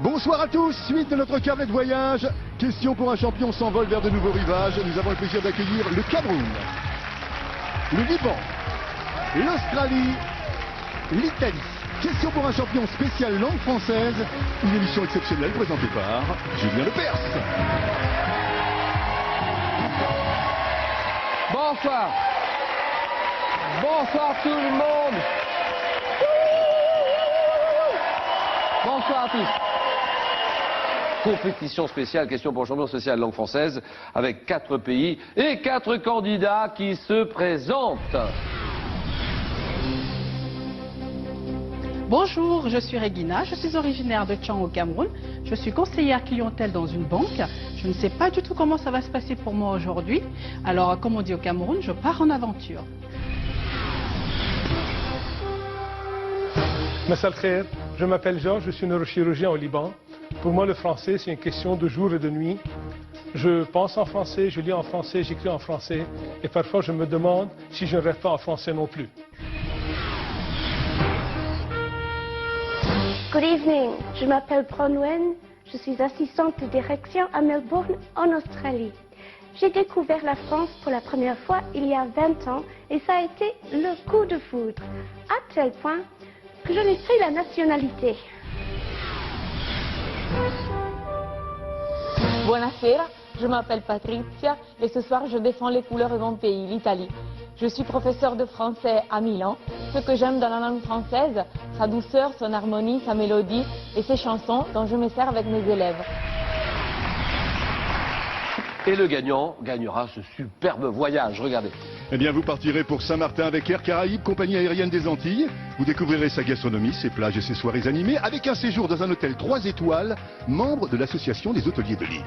Bonsoir à tous, suite de notre carnet de voyage. Question pour un champion s'envole vers de nouveaux rivages. Nous avons le plaisir d'accueillir le Cameroun, le Liban, l'Australie, l'Italie. Question pour un champion spécial langue française. Une émission exceptionnelle présentée par Julien Lepers. Bonsoir. Bonsoir tout le monde. Bonsoir à tous. Compétition spéciale, question pour champion spécial langue française, avec 4 pays et 4 candidats qui se présentent. Bonjour, je suis Regina, je suis originaire de Tchang au Cameroun. Je suis conseillère clientèle dans une banque. Je ne sais pas du tout comment ça va se passer pour moi aujourd'hui. Alors, comme on dit au Cameroun, je pars en aventure. Messal Khair, je m'appelle Georges, je suis neurochirurgien au Liban. Pour moi, le français, c'est une question de jour et de nuit. Je pense en français, je lis en français, j'écris en français. Et parfois, je me demande si je ne rêve pas en français non plus. Good evening, je m'appelle Bronwen, je suis assistante de direction à Melbourne, en Australie. J'ai découvert la France pour la première fois il y a 20 ans et ça a été le coup de foudre, à tel point que j'en ai pris la nationalité. Buonasera, je m'appelle Patricia et ce soir je défends les couleurs de mon pays, l'Italie. Je suis professeure de français à Milan. Ce que j'aime dans la langue française, sa douceur, son harmonie, sa mélodie et ses chansons dont je me sers avec mes élèves. Et le gagnant gagnera ce superbe voyage, regardez. Eh bien, vous partirez pour Saint-Martin avec Air Caraïbes, compagnie aérienne des Antilles. Vous découvrirez sa gastronomie, ses plages et ses soirées animées, avec un séjour dans un hôtel 3 étoiles, membre de l'association des hôteliers de Lille.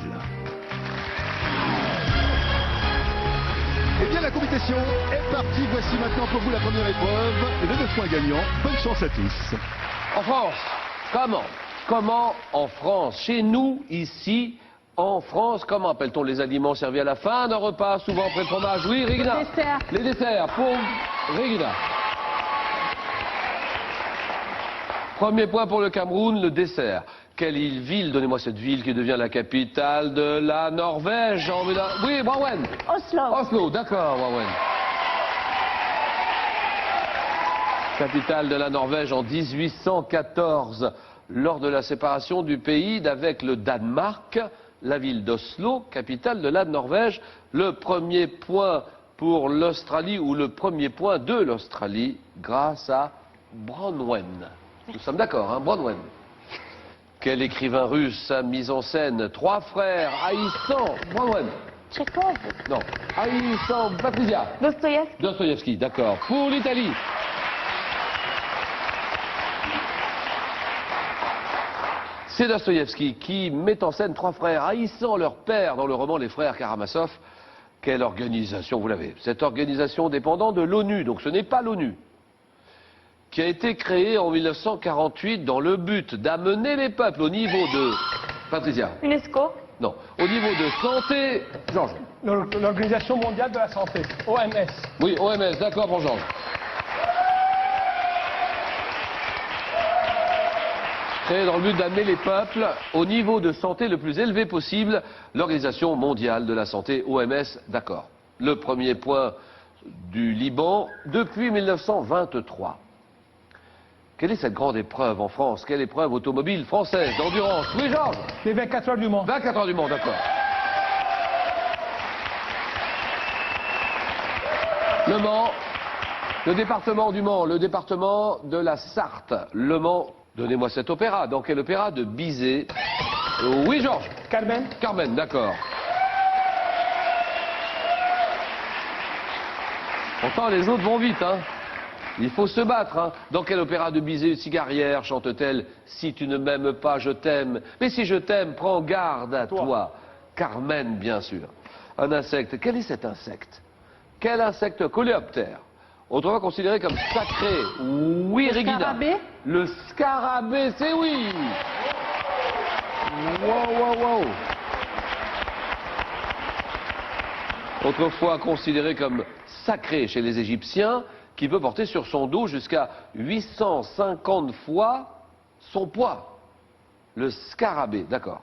Eh bien, la compétition est partie. Voici maintenant pour vous la première épreuve. Le 9 points gagnants. Bonne chance à tous. En France, comment en France, chez nous, ici, en France, comment appelle-t-on les aliments servis à la fin d'un repas, souvent après le fromage? Oui, Regina. Les desserts. Les desserts, pour Regina. Premier point pour le Cameroun, le dessert. Quelle ville, donnez-moi cette ville qui devient la capitale de la Norvège en... Oui, Bronwen. Oslo. Oslo, d'accord, Bronwen. Capitale de la Norvège en 1814, lors de la séparation du pays d'avec le Danemark, la ville d'Oslo, capitale de la Norvège. Le premier point pour l'Australie, ou le premier point de l'Australie, grâce à Bronwen. Nous sommes d'accord, hein, Bronwen. Quel écrivain russe a mis en scène 3 frères haïssant Bronwen? Tchekhov. Non, haïssant Patricia. Dostoïevski. Dostoïevski, d'accord. Pour l'Italie. C'est Dostoïevski qui met en scène 3 frères haïssant leur père dans le roman Les Frères Karamazov. Quelle organisation, vous l'avez. Cette organisation dépendant de l'ONU, donc ce n'est pas l'ONU, qui a été créée en 1948 dans le but d'amener les peuples au niveau de... Patricia. UNESCO. Non, au niveau de santé... Georges. L'Organisation mondiale de la santé, OMS. Oui, OMS, d'accord pour Georges. Créé dans le but d'amener les peuples au niveau de santé le plus élevé possible, l'Organisation mondiale de la santé, OMS, d'accord. Le premier point du Liban depuis 1923. Quelle est cette grande épreuve en France? Quelle épreuve automobile française d'endurance? Oui, Georges. Les 24 heures du Mans. 24 heures du Mans, d'accord. Le Mans, le département du Mans, le département de la Sarthe. Le Mans, donnez-moi cet opéra. Dans quel opéra de Bizet? Oui, Georges. Carmen. Carmen, d'accord. Pourtant, les autres vont vite, hein. Il faut se battre, hein. Dans quel opéra de Bizet Cigarière chante-t-elle « Si tu ne m'aimes pas, je t'aime, mais si je t'aime, prends garde à toi ». Carmen, bien sûr. Un insecte. Quel est cet insecte? Quel insecte? Coléoptère. Autrefois considéré comme sacré. Oui, Regina. Scarabée. Le scarabée, c'est oui. Wow. Autrefois considéré comme sacré chez les Égyptiens, qui peut porter sur son dos jusqu'à 850 fois son poids. Le scarabée, d'accord.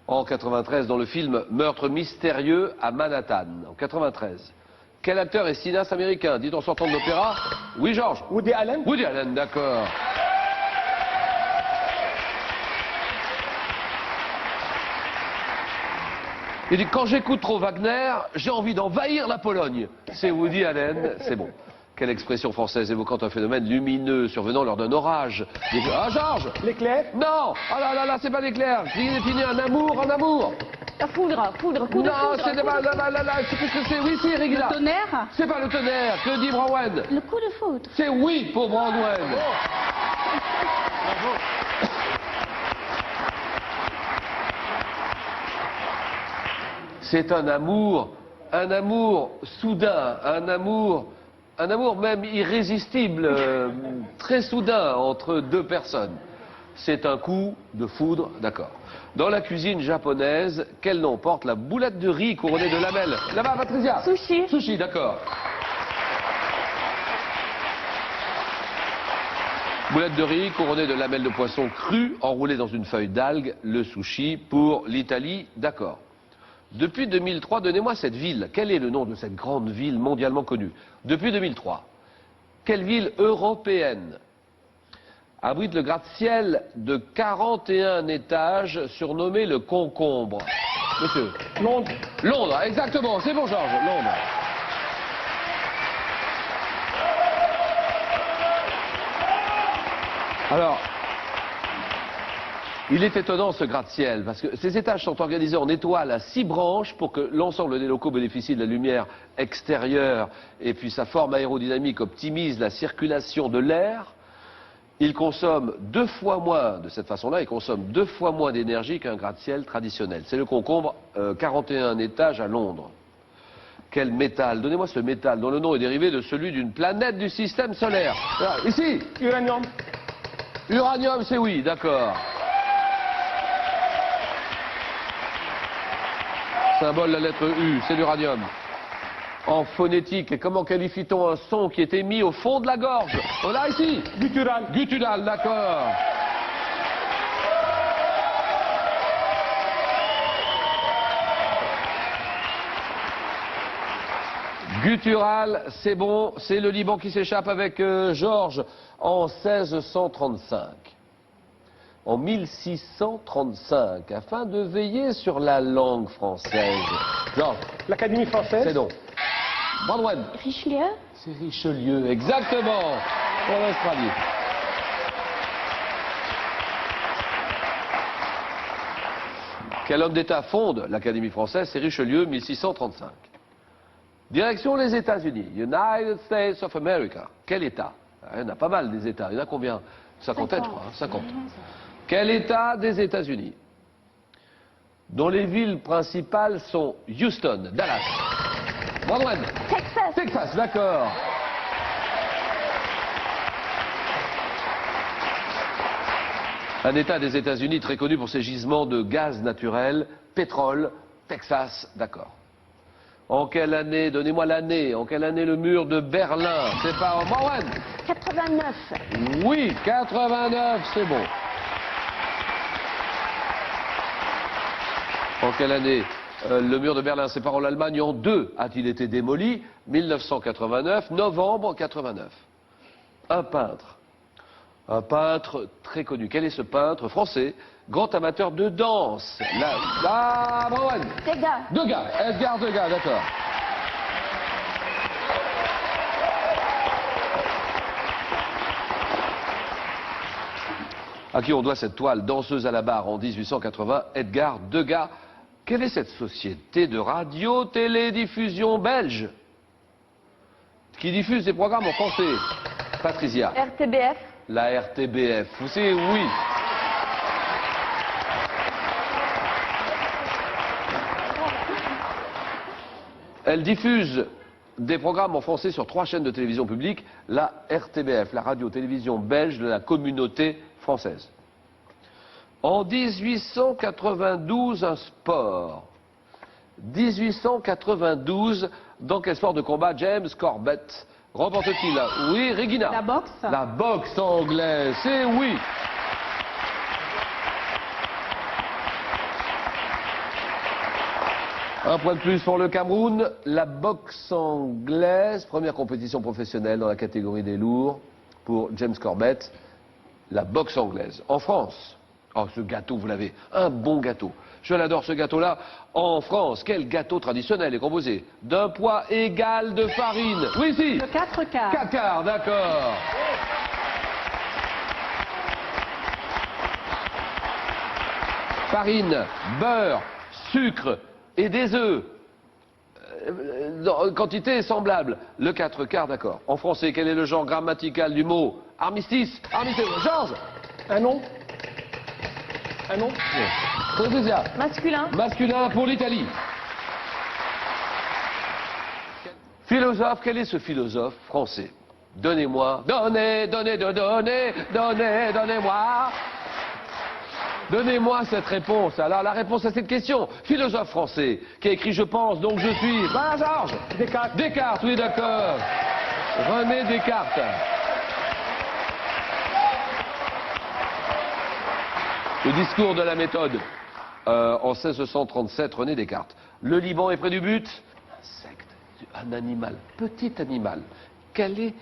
En 93, dans le film Meurtre mystérieux à Manhattan, en 93. Quel acteur est cinéaste américain? Dit en sortant de l'opéra. Oui, Georges. Woody Allen. Woody Allen, d'accord. Il dit, quand j'écoute trop Wagner, j'ai envie d'envahir la Pologne. C'est Woody Allen, c'est bon. Quelle expression française évoquant un phénomène lumineux survenant lors d'un orage? Ah, Georges! L'éclair. Non! Ah là là là, c'est pas l'éclair. Il définit un amour, un amour. La foudre, coup de Non, foudre. c'est pas là, qu'est-ce que c'est? Oui, c'est Régina. Le tonnerre? C'est pas le tonnerre. Que dit Branwen? Le coup de foudre. C'est oui pour Branwen. C'est un amour soudain, un amour même irrésistible, très soudain entre deux personnes. C'est un coup de foudre, d'accord. Dans la cuisine japonaise, quel nom porte la boulette de riz couronnée de lamelles? Là-bas, Patricia. Sushi. Sushi, d'accord. Boulette de riz couronnée de lamelles de poisson cru, enroulée dans une feuille d'algue, le sushi pour l'Italie, d'accord. Depuis 2003, donnez-moi cette ville. Quel est le nom de cette grande ville mondialement connue? Depuis 2003. Quelle ville européenne abrite le gratte-ciel de 41 étages surnommé le Concombre? Monsieur. Londres. Londres, exactement. C'est bon, Georges. Londres. Alors, il est étonnant ce gratte-ciel, parce que ces étages sont organisés en étoiles à 6 branches pour que l'ensemble des locaux bénéficie de la lumière extérieure, et puis sa forme aérodynamique optimise la circulation de l'air. Il consomme 2 fois moins, de cette façon-là, il consomme 2 fois moins d'énergie qu'un gratte-ciel traditionnel. C'est le Concombre, 41 étages à Londres. Quel métal? Donnez-moi ce métal dont le nom est dérivé de celui d'une planète du système solaire. Ah, ici. Uranium. Uranium, c'est oui, d'accord. Symbole la lettre U, c'est l'uranium. En phonétique, comment qualifie-t-on un son qui est émis au fond de la gorge? Oh là, ici. Guttural. Guttural, d'accord. Guttural, c'est bon, c'est le Liban qui s'échappe avec Georges en 1635. En 1635, afin de veiller sur la langue française. Georges. L'Académie française. C'est donc. Branwen. Richelieu. C'est Richelieu, exactement. Pour l'Australie. Quel homme d'État fonde l'Académie française? C'est Richelieu, 1635. Direction les États-Unis. United States of America. Quel État? Il y en a pas mal des États. Il y en a combien? 50, je crois. 50. Quel État des États-Unis dont les villes principales sont Houston, Dallas, Branwen, Texas. Texas, d'accord. Un État des États-Unis très connu pour ses gisements de gaz naturel, pétrole, Texas, d'accord. En quelle année, donnez-moi l'année, en quelle année le mur de Berlin? C'est pas en Branwen? 89. Oui, 89, c'est bon. En quelle année le mur de Berlin séparant l'Allemagne en deux a-t-il été démoli? 1989, novembre 89. Un peintre très connu. Quel est ce peintre français, grand amateur de danse? La Branwen. Degas. Degas, Edgar Degas, d'accord. À qui on doit cette toile Danseuse à la barre en 1880, Edgar Degas. Quelle est cette société de radio-télédiffusion belge qui diffuse des programmes en français? Patricia. RTBF. La RTBF. Vous savez, oui. Elle diffuse des programmes en français sur 3 chaînes de télévision publique, la RTBF, la radio-télévision belge de la communauté française. En 1892, un sport. 1892, dans quel sport de combat James Corbett remporte-t-il? Oui, Regina. La boxe. La boxe anglaise, c'est oui. Un point de plus pour le Cameroun. La boxe anglaise, première compétition professionnelle dans la catégorie des lourds pour James Corbett. La boxe anglaise. En France. Oh, ce gâteau, vous l'avez. Un bon gâteau. Je l'adore, ce gâteau-là. En France, quel gâteau traditionnel est composé d'un poids égal de farine. Oui, si. Le 4 quarts. 4 quarts, d'accord. Farine, beurre, sucre et des œufs. Dans quantité semblable. Le 4 quarts, d'accord. En français, quel est le genre grammatical du mot armistice? Armistice. Georges. Un nom? Un nom? Patricia. Masculin. Masculin pour l'Italie. Philosophe, quel est ce philosophe français? Donnez-moi, donnez-moi. Donnez-moi cette réponse. Alors, la réponse à cette question. Philosophe français, qui a écrit Je pense, donc je suis. Ben, Georges. Descartes. Descartes, oui, d'accord. René Descartes. Le discours de la méthode, en 1637, René Descartes. Le Liban est près du but. Insecte, un animal, petit animal. Quels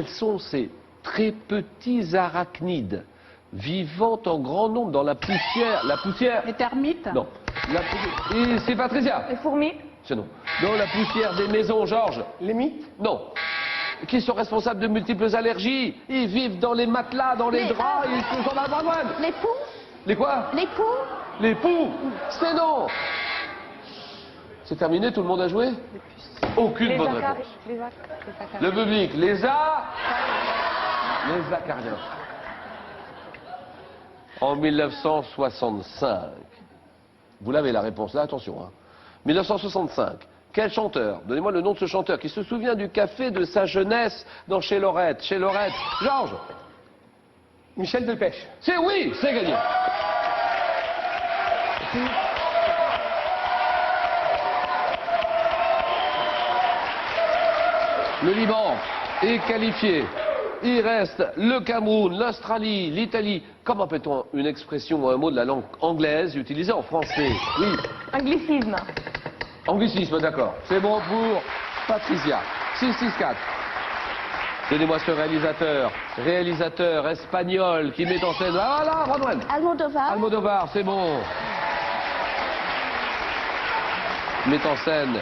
sont ces très petits arachnides vivant en grand nombre dans la poussière? La poussière. Les termites. Non. Et c'est Patricia. Les fourmis. C'est non. Dans la poussière des maisons, Georges. Les mythes? Non. Qui sont responsables de multiples allergies. Ils vivent dans les matelas, dans les draps, ils sont dans la bavoine. Les poux? Les quoi? Les poux? Les poux. C'est non. C'est terminé, tout le monde a joué? Aucune bonne réponse. Le public, les acariens. En 1965, vous l'avez la réponse là, attention. 1965, quel chanteur, donnez-moi le nom de ce chanteur, qui se souvient du café de sa jeunesse dans Chez Lorette. Georges. Michel Delpech. C'est oui, c'est gagné. Le Liban est qualifié. Il reste le Cameroun, l'Australie, l'Italie. Comment appelle-t-on une expression ou un mot de la langue anglaise utilisée en français? Oui. Anglicisme. Anglicisme, d'accord. C'est bon pour Patricia. 6-6-4. Donnez-moi ce réalisateur espagnol qui met en scène... Ah là, Rodwan. Almodovar. Almodovar, c'est bon. Met en scène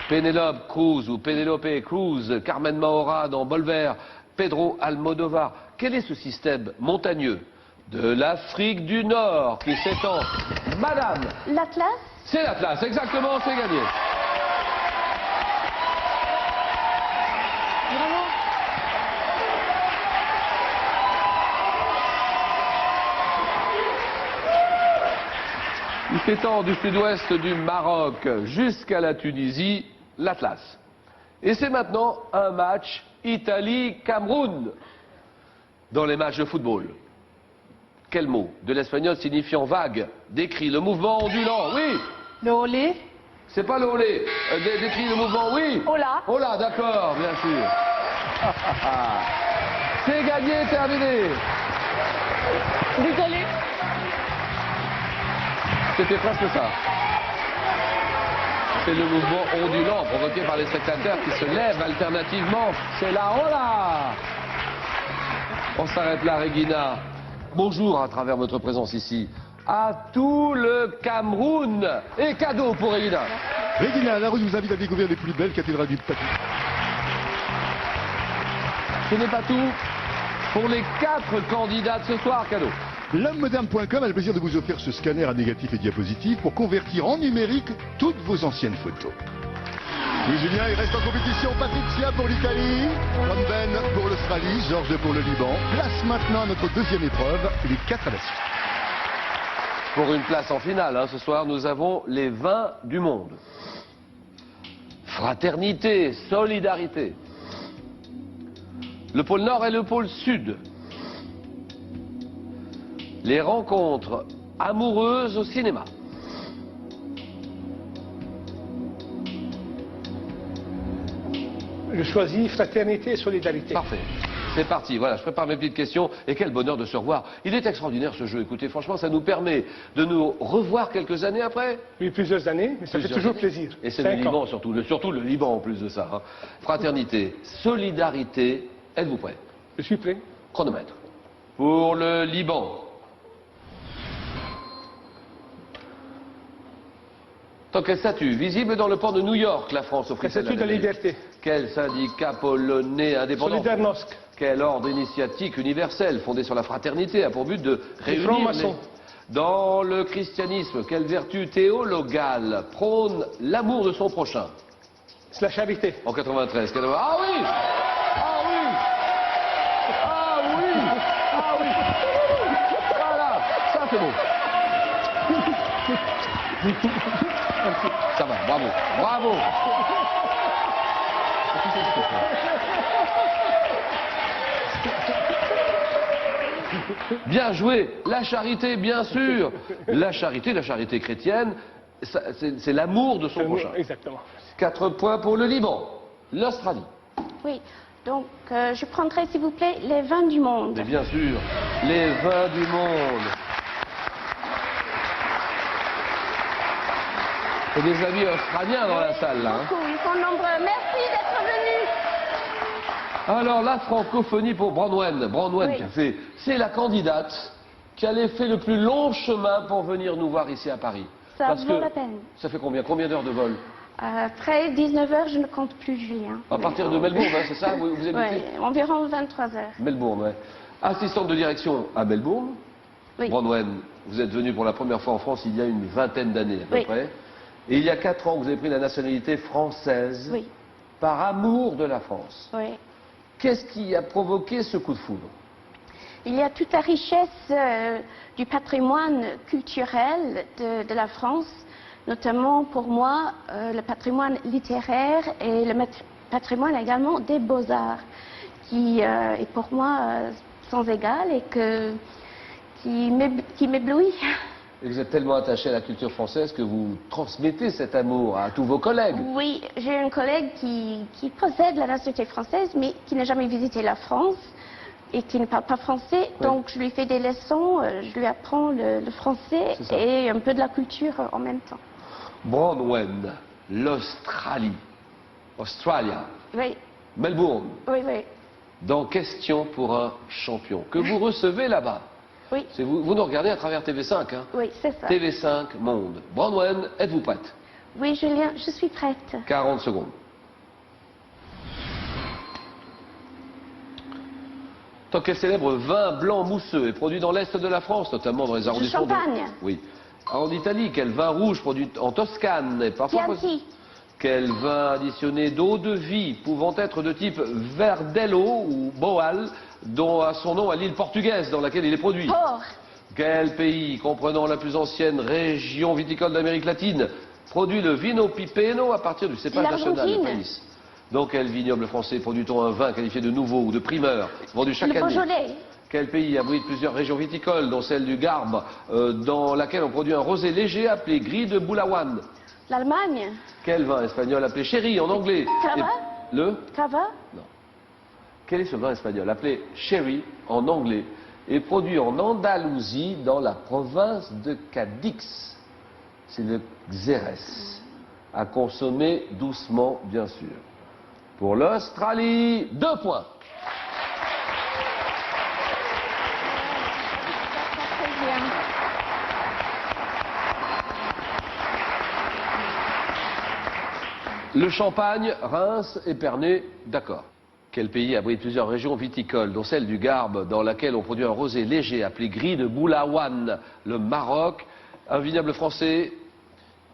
Penélope Cruz, Carmen Maura dans Bolver, Pedro Almodovar. Quel est ce système montagneux de l'Afrique du Nord qui s'étend? Madame. L'Atlas. C'est l'Atlas, exactement, c'est gagné. Il s'étend du sud-ouest du Maroc jusqu'à la Tunisie, l'Atlas. Et c'est maintenant un match Italie-Cameroun dans les matchs de football. Quel mot de l'espagnol signifiant vague décrit le mouvement ondulant? Oui. Le olé. C'est pas le olé. Décrit le mouvement, oui. Hola. Hola, d'accord, bien sûr. C'est gagné, terminé. Désolé. C'était presque ça. C'est le mouvement ondulant provoqué par les spectateurs qui se lèvent alternativement. C'est la hola. On s'arrête là, Regina. Bonjour à travers votre présence ici à tout le Cameroun. Et cadeau pour Regina. Regina Larousse vous invite à découvrir les plus belles cathédrales du pays. Ce n'est pas tout. Pour les 4 candidats de ce soir, cadeau. L'homme-moderne.com a le plaisir de vous offrir ce scanner à négatif et diapositive pour convertir en numérique toutes vos anciennes photos. Oui, Julien, il reste en compétition Patricia pour l'Italie, Ron Ben pour l'Australie, Georges pour le Liban. Place maintenant à notre deuxième épreuve, les 4 à la suite. Pour une place en finale, ce soir, nous avons les 20 du monde. Fraternité, solidarité. Le pôle Nord et le pôle Sud. Les rencontres amoureuses au cinéma. Je choisis fraternité et solidarité. Parfait. C'est parti, voilà, je prépare mes petites questions et quel bonheur de se revoir. Il est extraordinaire ce jeu, écoutez, franchement, ça nous permet de nous revoir quelques années après. Oui, plusieurs années, mais ça fait toujours plaisir. Et c'est le Liban surtout, surtout le Liban en plus de ça. Hein. Fraternité, solidarité, êtes-vous prêts? Je suis prêt. Chronomètre. Pour le Liban. Tant quelle statue visible dans le port de New York, la France offrit La statue de la liberté. Quel syndicat polonais indépendant? Solidarnosc. Quel ordre initiatique universel fondé sur la fraternité a pour but de réunir francs-maçons. Dans le christianisme, quelle vertu théologale prône l'amour de son prochain? C'est la charité. En 93. Ah oui! Ah oui! Ah oui! Ah oui! Voilà! Ça c'est bon. Ça va, bravo. Bravo! Bien joué, la charité, bien sûr. La charité chrétienne, c'est l'amour de son prochain. Exactement. 4 points pour le Liban. L'Australie. Oui, donc je prendrai s'il vous plaît les vins du monde. Mais bien sûr, les vins du monde. Et des amis australiens dans la salle, là. Hein. Beaucoup, ils sont nombreux. Merci d'être venus. Alors, la francophonie pour Bronwen. Bronwen, Oui. c'est la candidate qui a fait le plus long chemin pour venir nous voir ici à Paris. Ça Parce vaut que la peine. Ça fait combien d'heures de vol? Après 19 h, je ne compte plus, Julien. À partir de Melbourne, hein, c'est ça? Vous habitez? Oui, environ 23 h. Melbourne, ouais. Assistante de direction à Melbourne. Oui. Bronwen, vous êtes venu pour la première fois en France il y a une vingtaine d'années à peu Oui. près. Et il y a 4 ans, vous avez pris la nationalité française Oui. par amour de la France. Oui. Qu'est-ce qui a provoqué ce coup de foudre? Il y a toute la richesse du patrimoine culturel de la France, notamment pour moi le patrimoine littéraire et le patrimoine également des beaux-arts, qui est pour moi sans égal et qui m'éblouit. Et vous êtes tellement attaché à la culture française que vous transmettez cet amour à tous vos collègues. Oui, j'ai un collègue qui possède la nationalité française, mais qui n'a jamais visité la France et qui ne parle pas français. Oui. Donc je lui fais des leçons, je lui apprends le français et un peu de la culture en même temps. Bronwen, l'Australie. Australia. Oui, Melbourne. oui, oui. Dans Question pour un champion, que vous recevez là-bas. Oui, Vous nous regardez à travers TV5, hein? oui, c'est ça. TV5 Monde. Bronwen, êtes-vous prête? Oui, Julien, je suis prête. 40 secondes. Tant quel célèbre vin blanc mousseux est produit dans l'est de la France, notamment dans les arrondissements Champagne. Oui. En Italie, quel vin rouge produit en Toscane est parfois Chianti. Quel vin additionné d'eau de vie, pouvant être de type Verdelho ou Boal, dont a son nom à l'île portugaise dans laquelle il est produit? Port. Quel pays, comprenant la plus ancienne région viticole d'Amérique latine, produit le vino pipeno à partir du cépage national du pays? Dans quel vignoble français produit-on un vin qualifié de nouveau ou de primeur, vendu chaque Le année? Beaujolais. Quel pays abrite plusieurs régions viticoles, dont celle du Garbe, dans laquelle on produit un rosé léger appelé gris de Boulawan? L'Allemagne. Quel vin espagnol appelé sherry en anglais? Cava. Le? Cava. Non. Quel est ce vin espagnol appelé sherry en anglais et produit en Andalousie dans la province de Cadix? C'est le Xérès. À consommer doucement, bien sûr. Pour l'Australie, 2 points. Très bien. Le Champagne, Reims, Épernay, d'accord. Quel pays abrite plusieurs régions viticoles, dont celle du Garbe, dans laquelle on produit un rosé léger appelé gris de Boulawan? Le Maroc. Un vignoble français.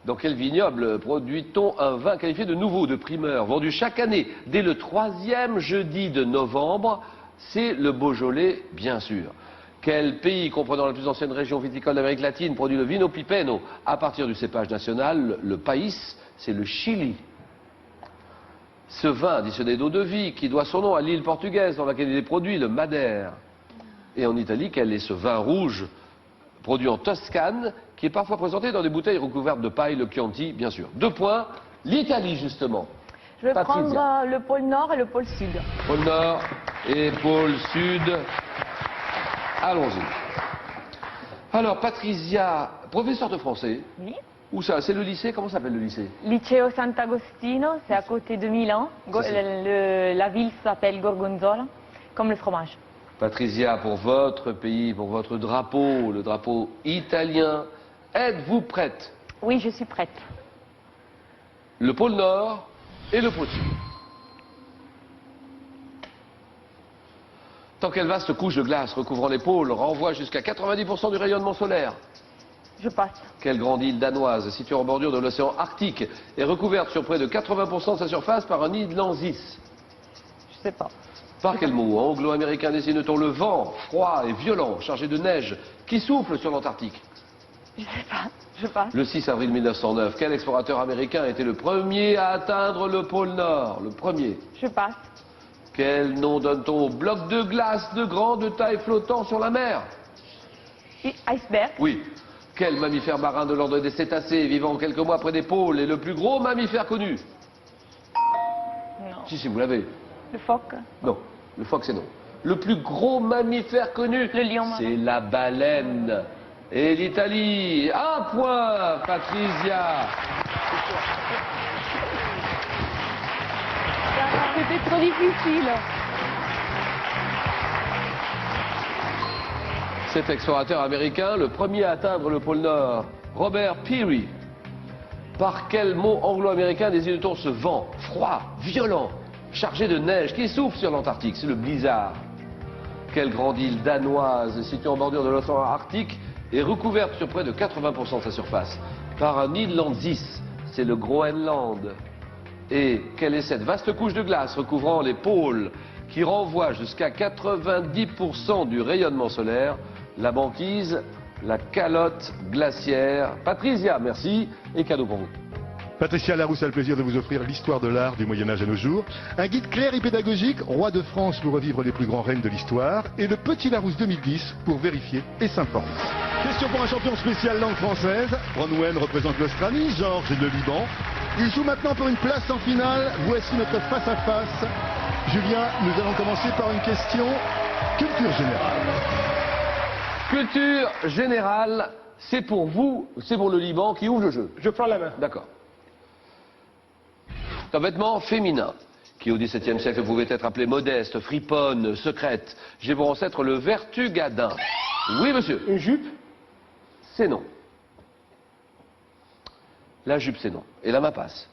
Dans quel vignoble produit-on un vin qualifié de nouveau, de primeur, vendu chaque année dès le 3e jeudi de novembre? C'est le Beaujolais, bien sûr. Quel pays, comprenant la plus ancienne région viticole d'Amérique latine, produit le vino pipeno à partir du cépage national, le País? C'est le Chili. Ce vin additionné d'eau de vie, qui doit son nom à l'île portugaise dans laquelle il est produit, le Madère. Et en Italie, quel est ce vin rouge produit en Toscane, qui est parfois présenté dans des bouteilles recouvertes de paille, le Chianti, bien sûr. 2 points, l'Italie justement. Je vais Patricia. prendre le pôle Nord et le pôle Sud. Pôle Nord, Et pôle sud. Allons-y. Alors, Patricia, professeur de français. Oui. Où ça? C'est le lycée? Comment s'appelle le lycée? Liceo Sant'Agostino, c'est à côté de Milan. La ville s'appelle Gorgonzola, comme le fromage. Patricia, pour votre pays, pour votre drapeau, le drapeau italien, êtes-vous prête? Oui, je suis prête. Le pôle Nord et le pôle Sud. Tant quelle vaste couche de glace recouvrant les pôles renvoie jusqu'à 90% du rayonnement solaire? Je passe. Quelle grande île danoise, située en bordure de l'océan Arctique, est recouverte sur près de 80% de sa surface par un nid de lanzis? Je sais pas. Par quel mot anglo-américain désigne-t-on le vent froid et violent, chargé de neige, qui souffle sur l'Antarctique? Je sais pas. Je passe. Le 6 avril 1909, quel explorateur américain était le premier à atteindre le pôle Nord? Le premier. Je passe. Quel nom donne-t-on au bloc de glace de grande taille flottant sur la mer? Iceberg. Oui. Quel mammifère marin de l'ordre des cétacés, vivant quelques mois près des pôles, est le plus gros mammifère connu? Non. Si, vous l'avez. Le phoque. Non, le phoque c'est non. Le plus gros mammifère connu, Le lion marin. c'est la baleine. Et l'Italie, 1 point, Patricia. C'était trop difficile. Cet explorateur américain, le premier à atteindre le pôle Nord, Robert Peary. Par quel mot anglo-américain désigne-t-on ce vent froid, violent, chargé de neige qui souffle sur l'Antarctique? C'est le blizzard. Quelle grande île danoise, située en bordure de l'océan Arctique, est recouverte sur près de 80% de sa surface par un nid de lanzis? C'est le Groenland. Et quelle est cette vaste couche de glace recouvrant les pôles qui renvoie jusqu'à 90% du rayonnement solaire? La banquise, la calotte glaciaire. Patricia, merci, et cadeau pour vous. Patricia Larousse a le plaisir de vous offrir l'histoire de l'art du Moyen-Âge à nos jours. Un guide clair et pédagogique, roi de France pour revivre les plus grands règnes de l'histoire. Et le Petit Larousse 2010 pour vérifier et s'informer. Question pour un champion spécial langue française. Bronwen représente l'Australie, Georges le Liban. Il joue maintenant pour une place en finale. Voici notre face-à-face. Julien, nous allons commencer par une question culture générale. Culture générale, c'est pour vous, c'est pour le Liban qui ouvre le jeu. Je prends la main. D'accord. C'est un vêtement féminin qui au XVIIe siècle pouvait être appelé modeste, friponne, secrète. J'ai pour ancêtre le vertugadin. Oui, monsieur. Une jupe? C'est non. La jupe, c'est non. Et la main passe.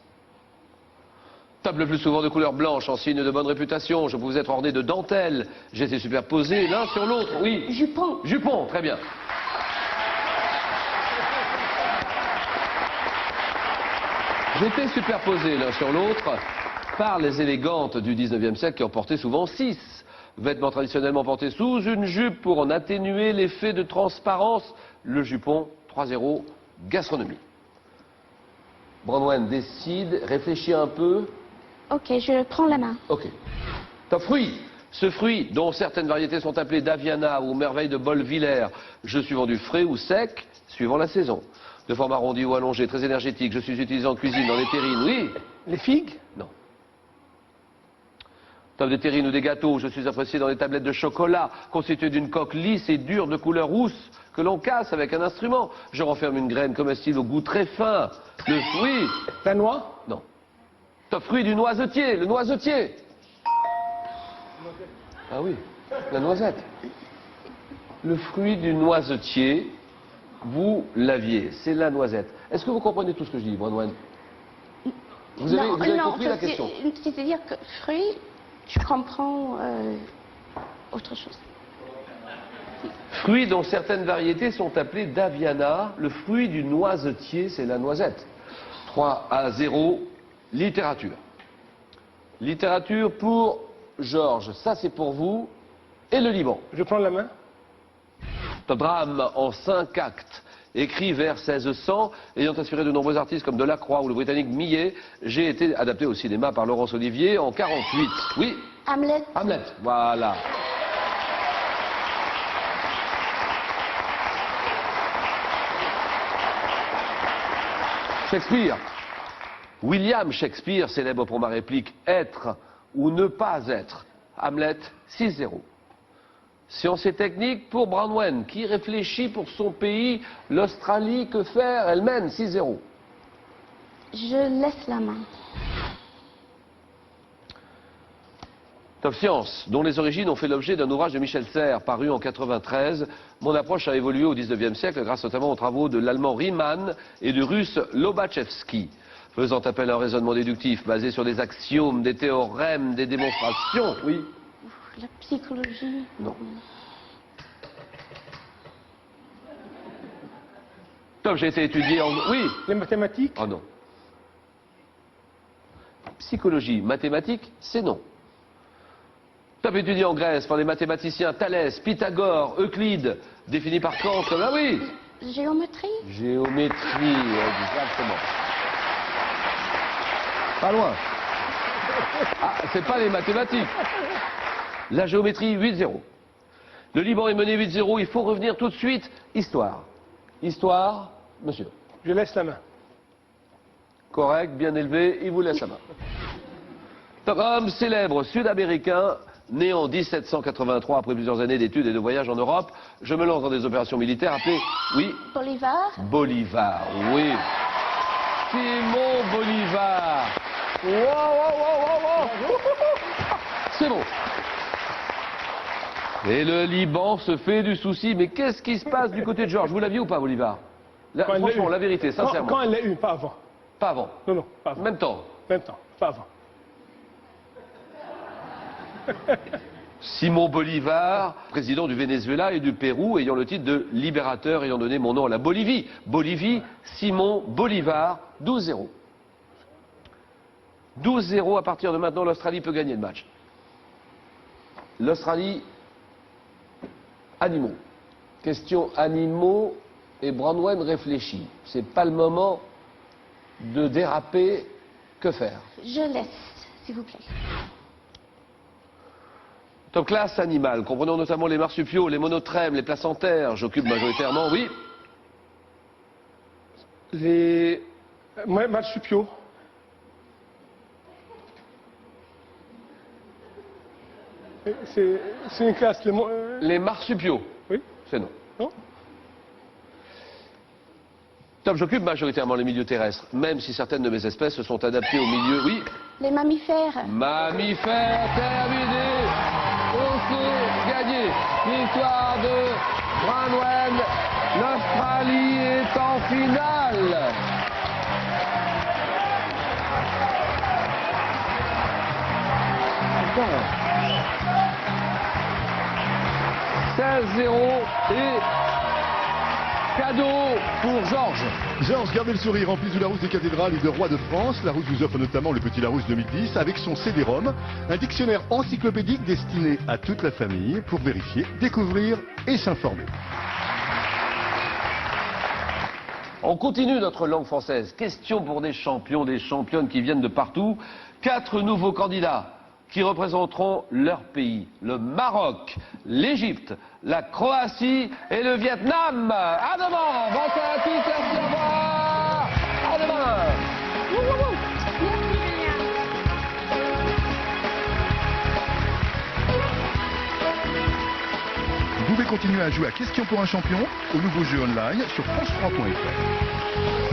Table le plus souvent de couleur blanche en signe de bonne réputation. Je pouvais être orné de dentelle. J'étais superposé l'un sur l'autre. Oui. Jupon. Jupon, très bien. J'étais superposé l'un sur l'autre par les élégantes du 19e siècle qui en portaient souvent 6. Vêtements traditionnellement portés sous une jupe pour en atténuer l'effet de transparence. Le jupon, 3-0, gastronomie. Bronwen décide, réfléchit un peu. Ok, je prends la main. Ok. Un fruit. Ce fruit, dont certaines variétés sont appelées Daviana ou merveille de Bolvillers, je suis vendu frais ou sec, suivant la saison. De forme arrondie ou allongée, très énergétique, je suis utilisé en cuisine, dans les terrines, oui. Les figues? Non. Top des terrines ou des gâteaux, je suis apprécié dans les tablettes de chocolat, constituées d'une coque lisse et dure de couleur rousse, que l'on casse avec un instrument. Je renferme une graine comestible au goût très fin. Le fruit. La noix? Non. Top fruit du noisetier, le noisetier. Ah oui, la noisette. Le fruit du noisetier, vous l'aviez, c'est la noisette. Est-ce que vous comprenez tout ce que je dis, Bronwen? Vous avez compris la question? C'est-à-dire que fruit, je comprends autre chose. Fruits dont certaines variétés sont appelées Daviana, le fruit du noisetier, c'est la noisette. 3-0, littérature. Littérature pour Georges, ça c'est pour vous, et le Liban. Je prends la main. Un drame en 5 actes, écrit vers 1600, ayant inspiré de nombreux artistes comme Delacroix ou le Britannique Millet. J'ai été adapté au cinéma par Laurence Olivier en 48. Oui. Hamlet. Hamlet, voilà. Shakespeare. William Shakespeare, célèbre pour ma réplique « être » ou « ne pas être ». Hamlet, 6-0. Sciences et techniques pour Branwen, qui réfléchit pour son pays, l'Australie, que faire? Elle mène, 6-0. Je laisse la main. Top Science, dont les origines ont fait l'objet d'un ouvrage de Michel Serres, paru en 93. Mon approche a évolué au 19e siècle, grâce notamment aux travaux de l'allemand Riemann et du russe Lobachevsky. Faisant appel à un raisonnement déductif basé sur des axiomes, des théorèmes, des démonstrations. Oui. La psychologie. Non. Top, j'ai été étudié en... Oui. Les mathématiques? Oh non. Psychologie, mathématiques, c'est non. Top, étudié en Grèce par les mathématiciens Thalès, Pythagore, Euclide, défini par Kant comme... Ah oui. Géométrie. Géométrie, exactement. Pas loin. Ah, c'est pas les mathématiques. La géométrie, 8-0. Le Liban est mené 8-0, il faut revenir tout de suite. Histoire. Histoire, monsieur. Je laisse la main. Correct, bien élevé, il vous laisse la main. Homme célèbre sud-américain, né en 1783 après plusieurs années d'études et de voyages en Europe, je me lance dans des opérations militaires appelées... Oui. Bolivar. Bolivar, oui. Simon Bolivar. Wow, wow, wow, wow, wow. C'est bon. Et le Liban se fait du souci. Mais qu'est-ce qui se passe du côté de Georges? Vous l'aviez ou pas, Bolivar? Franchement, la vérité, sincèrement. Quand elle l'a eu, pas avant. Pas avant. Non, pas avant. Même temps. Même temps, pas avant. Simon Bolivar, président du Venezuela et du Pérou, ayant le titre de libérateur, ayant donné mon nom à la Bolivie. Bolivie, Simon Bolivar, 12-0. 12-0, à partir de maintenant, l'Australie peut gagner le match. L'Australie, animaux. Question animaux, et Branwen réfléchit. C'est pas le moment de déraper. Que faire? Je laisse, s'il vous plaît. Top classe animale, comprenons notamment les marsupiaux, les monotrèmes, les placentaires. J'occupe majoritairement, oui. Les marsupiaux. C'est une classe. Les marsupiaux. Oui. C'est non. Non. Top, j'occupe majoritairement les milieux terrestres, même si certaines de mes espèces se sont adaptées au milieu, oui. Les mammifères. Mammifères, terminé. Aussi gagné. Victoire de Branwen. L'Australie est en finale. Bon. 16-0 et cadeau pour Georges. Georges, gardez le sourire. En plus du Larousse des cathédrales et de Roi de France, Larousse vous offre notamment le Petit Larousse 2010 avec son CD-ROM, un dictionnaire encyclopédique destiné à toute la famille pour vérifier, découvrir et s'informer. On continue notre langue française. Question pour des champions, des championnes qui viennent de partout. 4 nouveaux candidats qui représenteront leur pays. Le Maroc, l'Égypte, la Croatie et le Vietnam. À demain. Bonsoir à tous, merci, au revoir. À demain. Vous pouvez continuer à jouer à Question pour un champion au nouveau jeu online sur France3.fr.